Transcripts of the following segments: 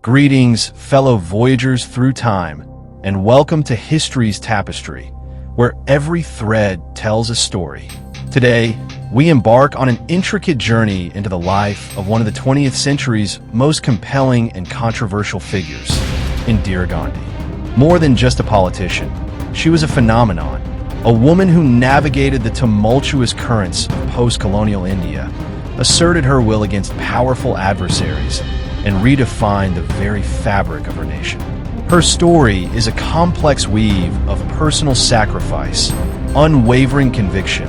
Greetings, fellow voyagers through time, and welcome to History's Tapestry, where every thread tells a story. Today, we embark on an intricate journey into the life of one of the 20th century's most compelling and controversial figures, Indira Gandhi. More than just a politician, she was a phenomenon, a woman who navigated the tumultuous currents of post-colonial India, asserted her will against powerful adversaries, and redefined the very fabric of her nation. Her story is a complex weave of personal sacrifice, unwavering conviction,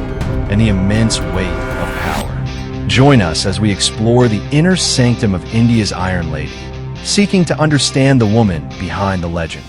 and the immense weight of power. Join us as we explore the inner sanctum of India's Iron Lady, seeking to understand the woman behind the legend.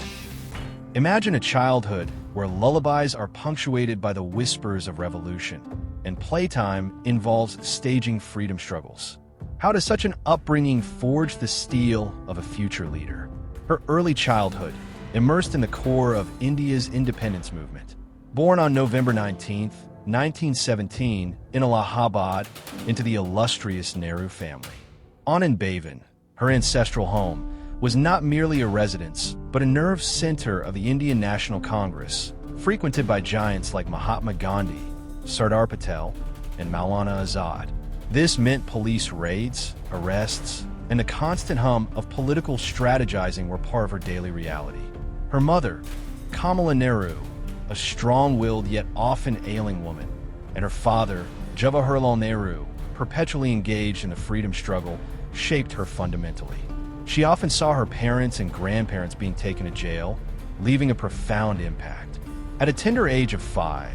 Imagine a childhood where lullabies are punctuated by the whispers of revolution, and playtime involves staging freedom struggles. How does such an upbringing forge the steel of a future leader? Her early childhood, immersed in the core of India's independence movement. Born on November 19, 1917, in Allahabad, into the illustrious Nehru family. Anand Bhavan, her ancestral home, was not merely a residence, but a nerve center of the Indian National Congress, frequented by giants like Mahatma Gandhi, Sardar Patel, and Maulana Azad. This meant police raids, arrests, and the constant hum of political strategizing were part of her daily reality. Her mother, Kamala Nehru, a strong-willed yet often ailing woman, and her father, Jawaharlal Nehru, perpetually engaged in the freedom struggle, shaped her fundamentally. She often saw her parents and grandparents being taken to jail, leaving a profound impact. At a tender age of 5,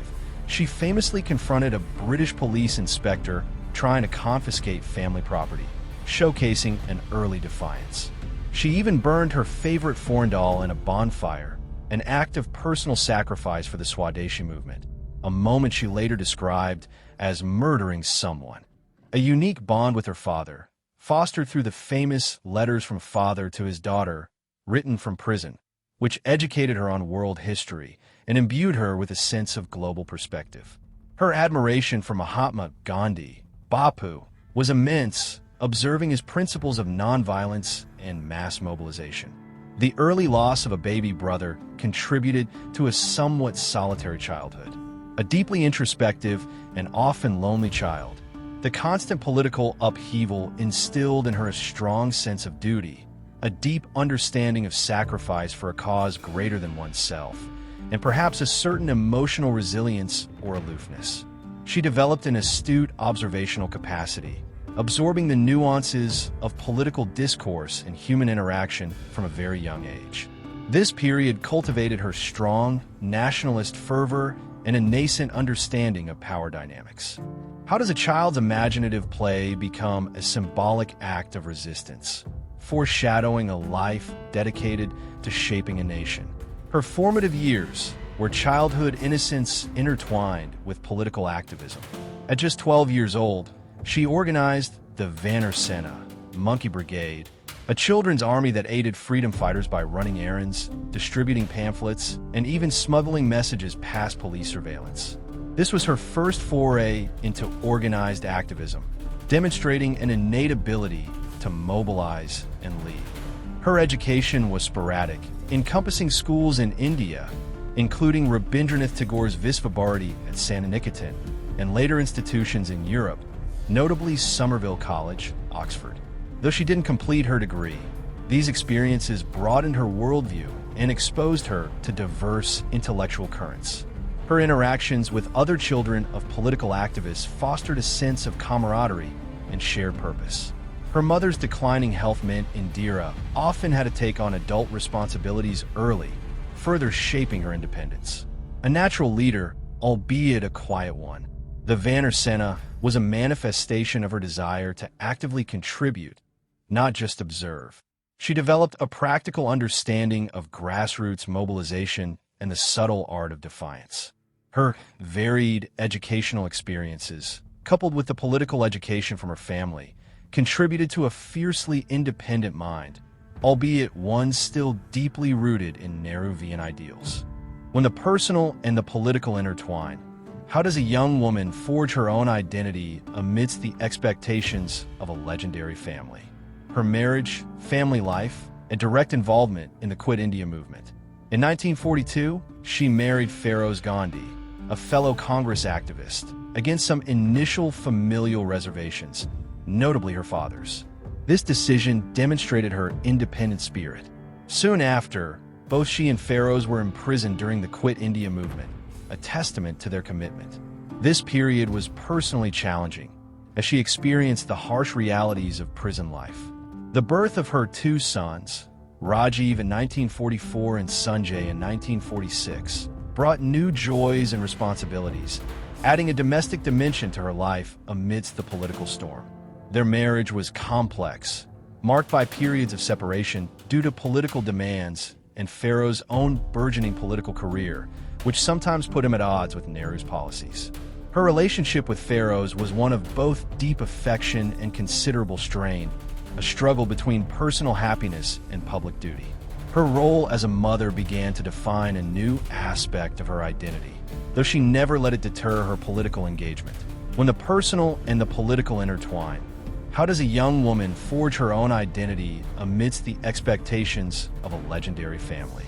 she famously confronted a British police inspector trying to confiscate family property, showcasing an early defiance. She even burned her favorite foreign doll in a bonfire, an act of personal sacrifice for the Swadeshi movement, a moment she later described as murdering someone. A unique bond with her father, fostered through the famous letters from father to his daughter, written from prison, which educated her on world history and imbued her with a sense of global perspective. Her admiration for Mahatma Gandhi, Bapu, was immense, observing his principles of nonviolence and mass mobilization. The early loss of a baby brother contributed to a somewhat solitary childhood. A deeply introspective and often lonely child, the constant political upheaval instilled in her a strong sense of duty, a deep understanding of sacrifice for a cause greater than oneself, and perhaps a certain emotional resilience or aloofness. She developed an astute observational capacity, absorbing the nuances of political discourse and human interaction from a very young age. This period cultivated her strong nationalist fervor and a nascent understanding of power dynamics. How does a child's imaginative play become a symbolic act of resistance, foreshadowing a life dedicated to shaping a nation? Her formative years were childhood innocence intertwined with political activism. At just 12 years old, she organized the Vanner Sena, Monkey Brigade, a children's army that aided freedom fighters by running errands, distributing pamphlets, and even smuggling messages past police surveillance. This was her first foray into organized activism, demonstrating an innate ability to mobilize and lead. Her education was sporadic, encompassing schools in India, including Rabindranath Tagore's Visva Bharati at Santiniketan, and later institutions in Europe, notably Somerville College, Oxford. Though she didn't complete her degree, these experiences broadened her worldview and exposed her to diverse intellectual currents. Her interactions with other children of political activists fostered a sense of camaraderie and shared purpose. Her mother's declining health meant Indira often had to take on adult responsibilities early, further shaping her independence. A natural leader, albeit a quiet one, the Vanner Sena was a manifestation of her desire to actively contribute, not just observe. She developed a practical understanding of grassroots mobilization and the subtle art of defiance. Her varied educational experiences, coupled with the political education from her family, contributed to a fiercely independent mind, albeit one still deeply rooted in Nehruvian ideals. When the personal and the political intertwine, how does a young woman forge her own identity amidst the expectations of a legendary family? Her marriage, family life, and direct involvement in the Quit India movement. In 1942, she married Feroz Gandhi, a fellow Congress activist, against some initial familial reservations, notably her father's. This decision demonstrated her independent spirit. Soon after, both she and Feroz were imprisoned during the Quit India movement, a testament to their commitment. This period was personally challenging, as she experienced the harsh realities of prison life. The birth of her two sons, Rajiv in 1944 and Sanjay in 1946, brought new joys and responsibilities, adding a domestic dimension to her life amidst the political storm. Their marriage was complex, marked by periods of separation due to political demands and Feroz's own burgeoning political career, which sometimes put him at odds with Nehru's policies. Her relationship with Feroz was one of both deep affection and considerable strain, a struggle between personal happiness and public duty. Her role as a mother began to define a new aspect of her identity, though she never let it deter her political engagement. When the personal and the political intertwine, how does a young woman forge her own identity amidst the expectations of a legendary family?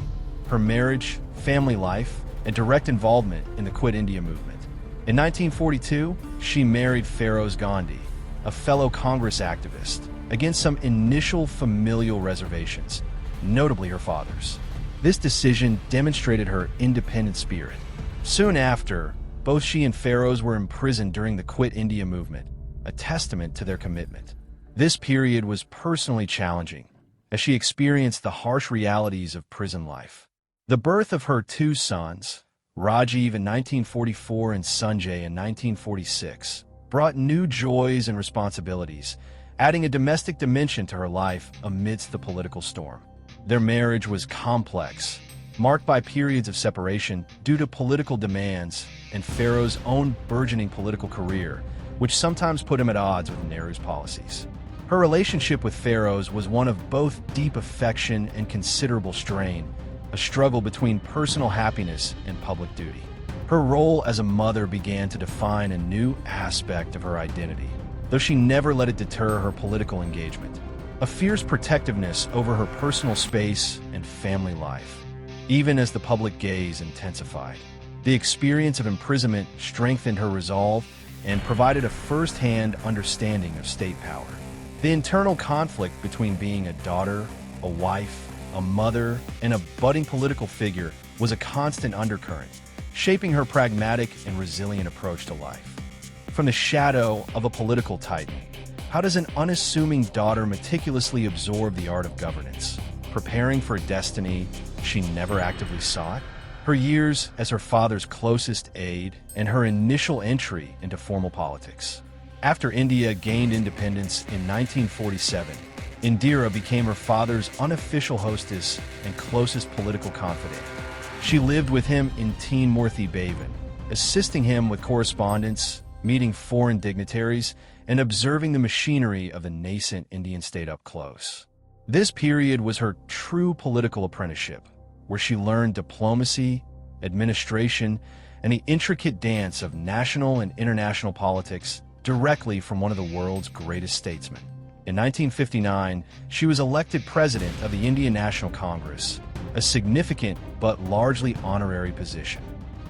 Her marriage, family life, and direct involvement in the Quit India movement. In 1942, she married Feroz Gandhi, a fellow Congress activist, against some initial familial reservations, notably her father's. This decision demonstrated her independent spirit. Soon after, both she and Feroz were imprisoned during the Quit India movement, a testament to their commitment. This period was personally challenging, as she experienced the harsh realities of prison life. The birth of her two sons, Rajiv in 1944 and Sanjay in 1946, brought new joys and responsibilities, adding a domestic dimension to her life amidst the political storm. Their marriage was complex, marked by periods of separation due to political demands and Feroz's own burgeoning political career, which sometimes put him at odds with Nehru's policies. Her relationship with Feroz was one of both deep affection and considerable strain, a struggle between personal happiness and public duty. Her role as a mother began to define a new aspect of her identity, though she never let it deter her political engagement. A fierce protectiveness over her personal space and family life, even as the public gaze intensified. The experience of imprisonment strengthened her resolve and provided a first-hand understanding of state power. The internal conflict between being a daughter, a wife, a mother, and a budding political figure was a constant undercurrent, shaping her pragmatic and resilient approach to life. From the shadow of a political titan, how does an unassuming daughter meticulously absorb the art of governance, preparing for a destiny she never actively sought? Her years as her father's closest aide and her initial entry into formal politics. After India gained independence in 1947, Indira became her father's unofficial hostess and closest political confidant. She lived with him in Teen Murthy Bhavan, assisting him with correspondence, meeting foreign dignitaries, and observing the machinery of the nascent Indian state up close. This period was her true political apprenticeship, where she learned diplomacy, administration, and the intricate dance of national and international politics directly from one of the world's greatest statesmen. In 1959, she was elected president of the Indian National Congress, a significant but largely honorary position.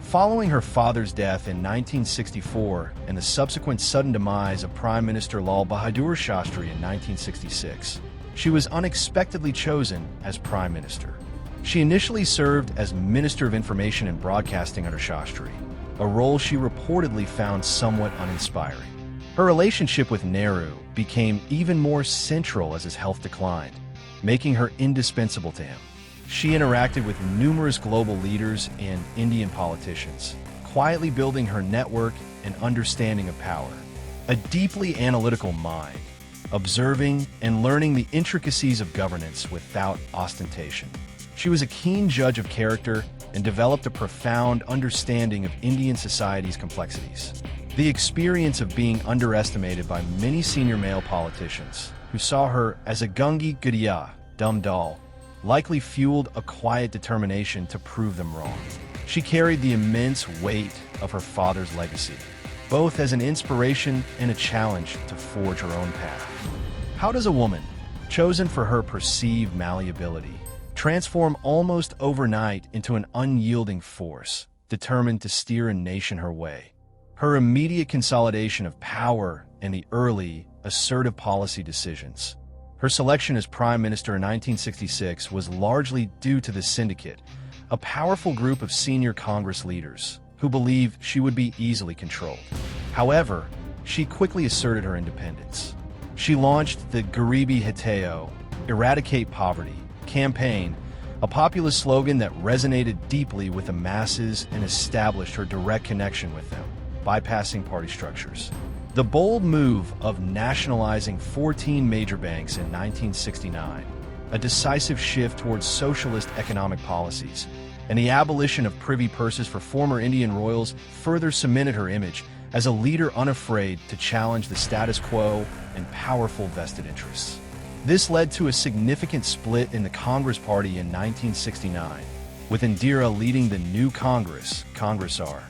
Following her father's death in 1964 and the subsequent sudden demise of Prime Minister Lal Bahadur Shastri in 1966, she was unexpectedly chosen as Prime Minister. She initially served as Minister of Information and Broadcasting under Shastri, a role she reportedly found somewhat uninspiring. Her relationship with Nehru became even more central as his health declined, making her indispensable to him. She interacted with numerous global leaders and Indian politicians, quietly building her network and understanding of power. A deeply analytical mind, observing and learning the intricacies of governance without ostentation. She was a keen judge of character and developed a profound understanding of Indian society's complexities. The experience of being underestimated by many senior male politicians, who saw her as a gungi gudiya, dumb doll, likely fueled a quiet determination to prove them wrong. She carried the immense weight of her father's legacy, both as an inspiration and a challenge to forge her own path. How does a woman, chosen for her perceived malleability, transform almost overnight into an unyielding force, determined to steer a nation her way. Her immediate consolidation of power and the early, assertive policy decisions. Her selection as prime minister in 1966 was largely due to the Syndicate, a powerful group of senior Congress leaders who believed she would be easily controlled. However, she quickly asserted her independence. She launched the Garibi Hateo, Eradicate Poverty, campaign, a populist slogan that resonated deeply with the masses and established her direct connection with them, bypassing party structures. The bold move of nationalizing 14 major banks in 1969, a decisive shift towards socialist economic policies, and the abolition of privy purses for former Indian royals further cemented her image as a leader unafraid to challenge the status quo and powerful vested interests. This led to a significant split in the Congress Party in 1969, with Indira leading the new Congress, Congressar.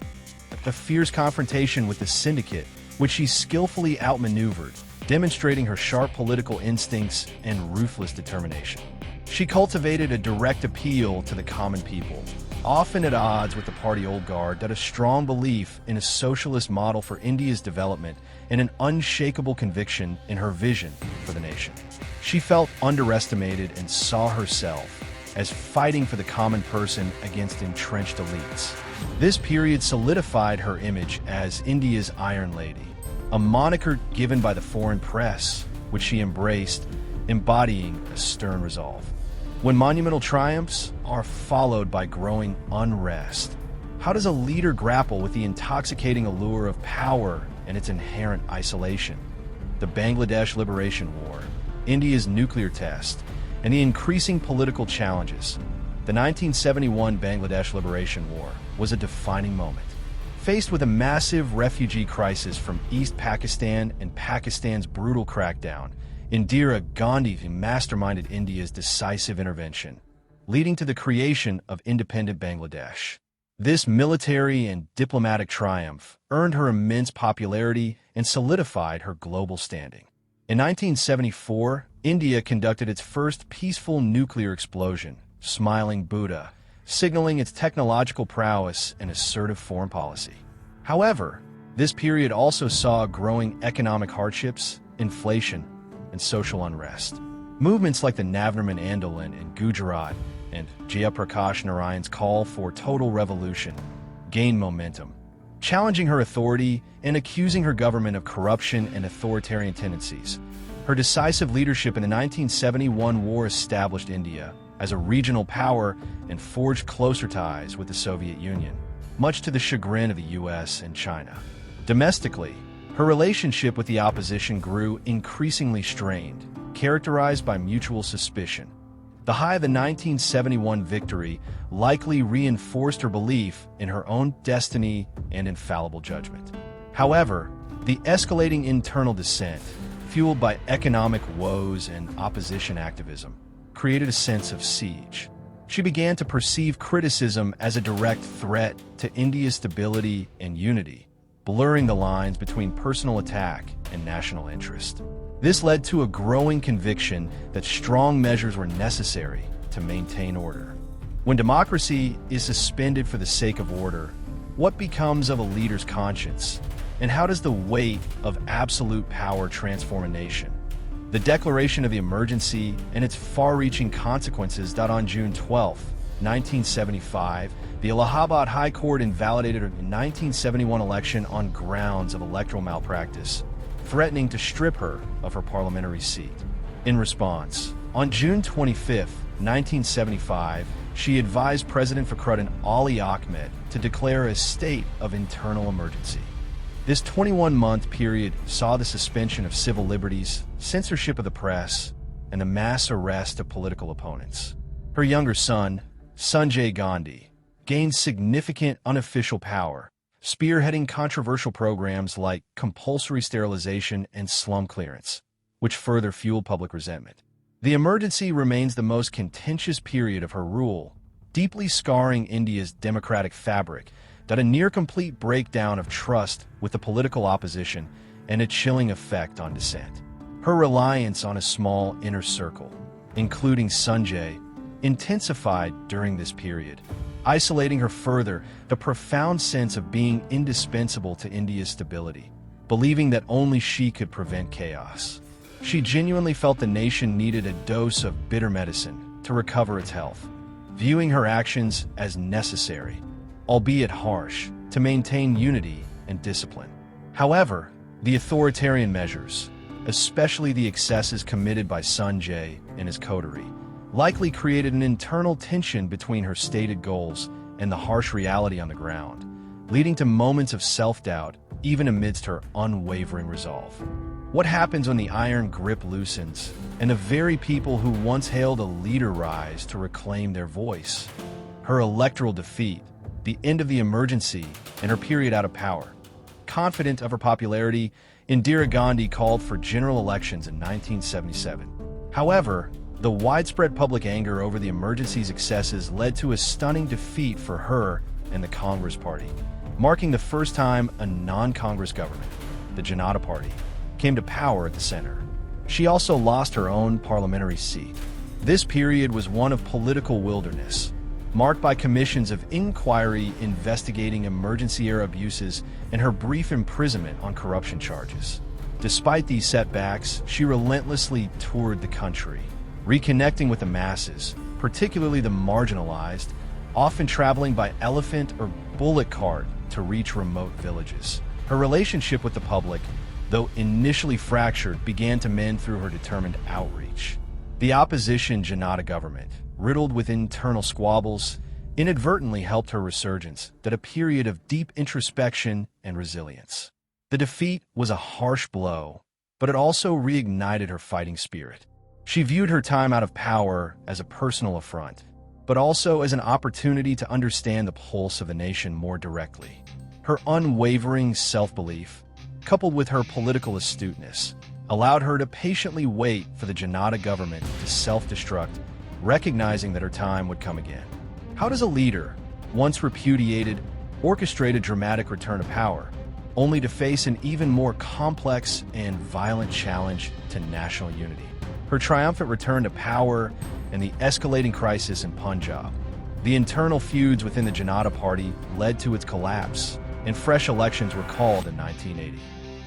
A fierce confrontation with the Syndicate, which she skillfully outmaneuvered, demonstrating her sharp political instincts and ruthless determination. She cultivated a direct appeal to the common people, often at odds with the party old guard, that a strong belief in a socialist model for India's development and an unshakable conviction in her vision for the nation. She felt underestimated and saw herself as fighting for the common person against entrenched elites. This period solidified her image as India's Iron Lady, a moniker given by the foreign press, which she embraced, embodying a stern resolve. When monumental triumphs are followed by growing unrest, how does a leader grapple with the intoxicating allure of power and its inherent isolation? The Bangladesh Liberation War, India's nuclear test, and the increasing political challenges. The 1971 Bangladesh Liberation War was a defining moment. Faced with a massive refugee crisis from East Pakistan and Pakistan's brutal crackdown, Indira Gandhi masterminded India's decisive intervention, leading to the creation of independent Bangladesh. This military and diplomatic triumph earned her immense popularity and solidified her global standing. In 1974, India conducted its first peaceful nuclear explosion, Smiling Buddha, signaling its technological prowess and assertive foreign policy. However, this period also saw growing economic hardships, inflation, and social unrest. Movements like the Navnarman Andolan in Gujarat and Jayaprakash Narayan's call for total revolution gained momentum, challenging her authority and accusing her government of corruption and authoritarian tendencies. Her decisive leadership in the 1971 war established India as a regional power and forged closer ties with the Soviet Union, much to the chagrin of the US and China. Domestically, her relationship with the opposition grew increasingly strained, characterized by mutual suspicion. The high of the 1971 victory likely reinforced her belief in her own destiny and infallible judgment. However, the escalating internal dissent, fueled by economic woes and opposition activism, created a sense of siege. She began to perceive criticism as a direct threat to India's stability and unity, blurring the lines between personal attack and national interest. This led to a growing conviction that strong measures were necessary to maintain order. When democracy is suspended for the sake of order, what becomes of a leader's conscience? And how does the weight of absolute power transform a nation? The declaration of the emergency and its far-reaching consequences. On June 12, 1975, the Allahabad High Court invalidated the 1971 election on grounds of electoral malpractice, threatening to strip her of her parliamentary seat. In response, on June 25, 1975, she advised President Fakhruddin Ali Ahmed to declare a state of internal emergency. This 21-month period saw the suspension of civil liberties, censorship of the press, and the mass arrest of political opponents. Her younger son, Sanjay Gandhi, gained significant unofficial power, spearheading controversial programs like compulsory sterilization and slum clearance, which further fueled public resentment. The emergency remains the most contentious period of her rule, deeply scarring India's democratic fabric, a near-complete breakdown of trust with the political opposition and a chilling effect on dissent. Her reliance on a small inner circle, including Sanjay, intensified during this period, isolating her further. The profound sense of being indispensable to India's stability, believing that only she could prevent chaos. She genuinely felt the nation needed a dose of bitter medicine to recover its health, viewing her actions as necessary, albeit harsh, to maintain unity and discipline. However, the authoritarian measures, especially the excesses committed by Sanjay and his coterie, likely created an internal tension between her stated goals and the harsh reality on the ground, leading to moments of self-doubt even amidst her unwavering resolve. What happens when the iron grip loosens and the very people who once hailed a leader rise to reclaim their voice? Her electoral defeat, the end of the emergency, and her period out of power. Confident of her popularity, Indira Gandhi called for general elections in 1977. However, the widespread public anger over the emergency's excesses led to a stunning defeat for her and the Congress Party, marking the first time a non-Congress government, the Janata Party, came to power at the center. She also lost her own parliamentary seat. This period was one of political wilderness, marked by commissions of inquiry investigating emergency-era abuses and her brief imprisonment on corruption charges. Despite these setbacks, she relentlessly toured the country, reconnecting with the masses, particularly the marginalized, often traveling by elephant or bullock cart to reach remote villages. Her relationship with the public, though initially fractured, began to mend through her determined outreach. The opposition Janata government, riddled with internal squabbles, inadvertently helped her resurgence, that a period of deep introspection and resilience. The defeat was a harsh blow, but it also reignited her fighting spirit. She viewed her time out of power as a personal affront, but also as an opportunity to understand the pulse of the nation more directly. Her unwavering self-belief, coupled with her political astuteness, allowed her to patiently wait for the Janata government to self-destruct, recognizing that her time would come again. How does a leader, once repudiated, orchestrate a dramatic return to power, only to face an even more complex and violent challenge to national unity? Her triumphant return to power and the escalating crisis in Punjab. The internal feuds within the Janata Party led to its collapse, and fresh elections were called in 1980.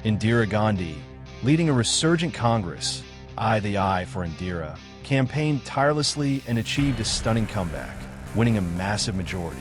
Indira Gandhi, leading a resurgent Congress, the I for Indira, campaigned tirelessly and achieved a stunning comeback, winning a massive majority.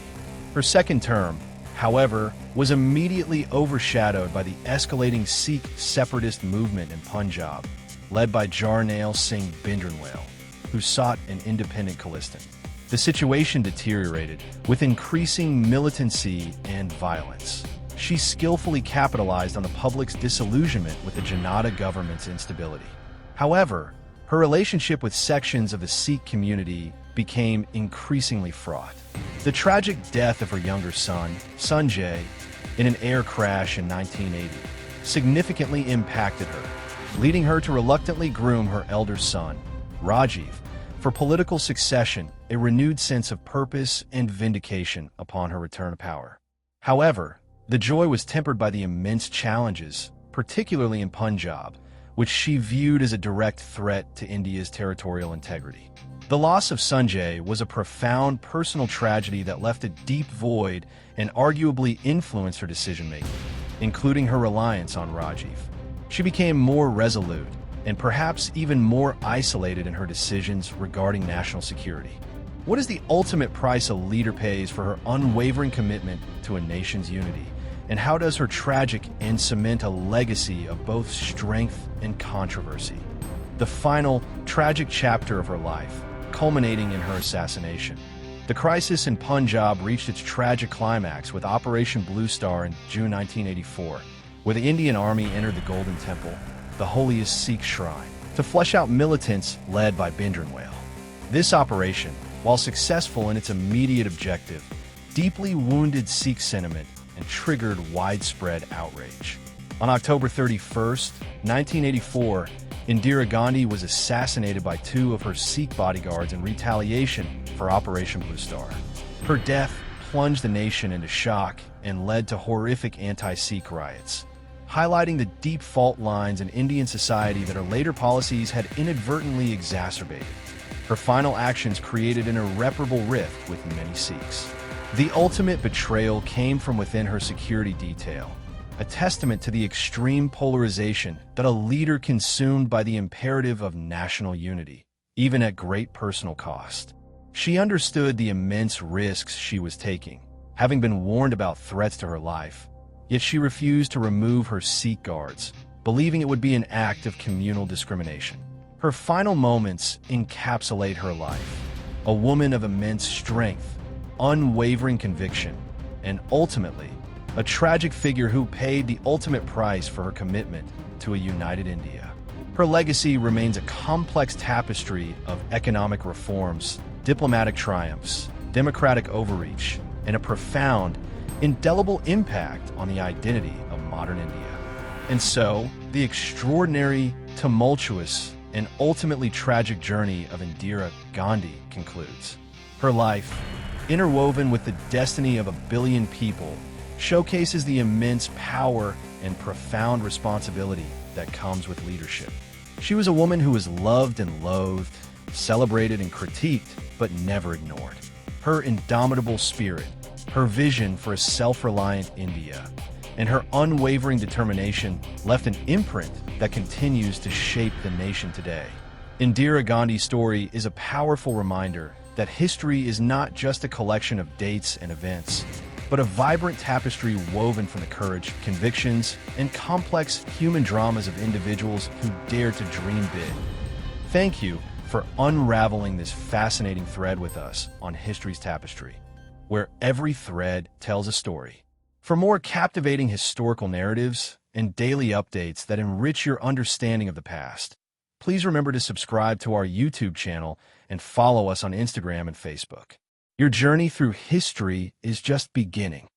Her second term, however, was immediately overshadowed by the escalating Sikh separatist movement in Punjab, led by Jarnail Singh Bhindranwale, who sought an independent Khalistan. The situation deteriorated, with increasing militancy and violence. She skillfully capitalized on the public's disillusionment with the Janata government's instability. However, her relationship with sections of the Sikh community became increasingly fraught. The tragic death of her younger son, Sanjay, in an air crash in 1980, significantly impacted her, leading her to reluctantly groom her elder son, Rajiv, for political succession, a renewed sense of purpose and vindication upon her return to power. However, the joy was tempered by the immense challenges, particularly in Punjab, which she viewed as a direct threat to India's territorial integrity. The loss of Sanjay was a profound personal tragedy that left a deep void and arguably influenced her decision-making, including her reliance on Rajiv. She became more resolute and perhaps even more isolated in her decisions regarding national security. What is the ultimate price a leader pays for her unwavering commitment to a nation's unity? And how does her tragic end cement a legacy of both strength and controversy? The final, tragic chapter of her life, culminating in her assassination. The crisis in Punjab reached its tragic climax with Operation Blue Star in June 1984, where the Indian Army entered the Golden Temple, the holiest Sikh shrine, to flush out militants led by Bhindranwale. This operation, while successful in its immediate objective, deeply wounded Sikh sentiment and triggered widespread outrage. On October 31st, 1984, Indira Gandhi was assassinated by two of her Sikh bodyguards in retaliation for Operation Blue Star. Her death plunged the nation into shock and led to horrific anti-Sikh riots, highlighting the deep fault lines in Indian society that her later policies had inadvertently exacerbated. Her final actions created an irreparable rift with many Sikhs. The ultimate betrayal came from within her security detail, a testament to the extreme polarization that a leader consumed by the imperative of national unity, even at great personal cost. She understood the immense risks she was taking, having been warned about threats to her life, yet she refused to remove her Sikh guards, believing it would be an act of communal discrimination. Her final moments encapsulate her life, a woman of immense strength, unwavering conviction, and ultimately, a tragic figure who paid the ultimate price for her commitment to a united India. Her legacy remains a complex tapestry of economic reforms, diplomatic triumphs, democratic overreach, and a profound, indelible impact on the identity of modern India. And so, the extraordinary, tumultuous, and ultimately tragic journey of Indira Gandhi concludes. Her life, interwoven with the destiny of a billion people, showcases the immense power and profound responsibility that comes with leadership. She was a woman who was loved and loathed, celebrated and critiqued, but never ignored. Her indomitable spirit, her vision for a self-reliant India, and her unwavering determination left an imprint that continues to shape the nation today. Indira Gandhi's story is a powerful reminder that history is not just a collection of dates and events, but a vibrant tapestry woven from the courage, convictions, and complex human dramas of individuals who dare to dream big. Thank you for unraveling this fascinating thread with us on History's Tapestry, where every thread tells a story. For more captivating historical narratives and daily updates that enrich your understanding of the past, please remember to subscribe to our YouTube channel and follow us on Instagram and Facebook. Your journey through history is just beginning.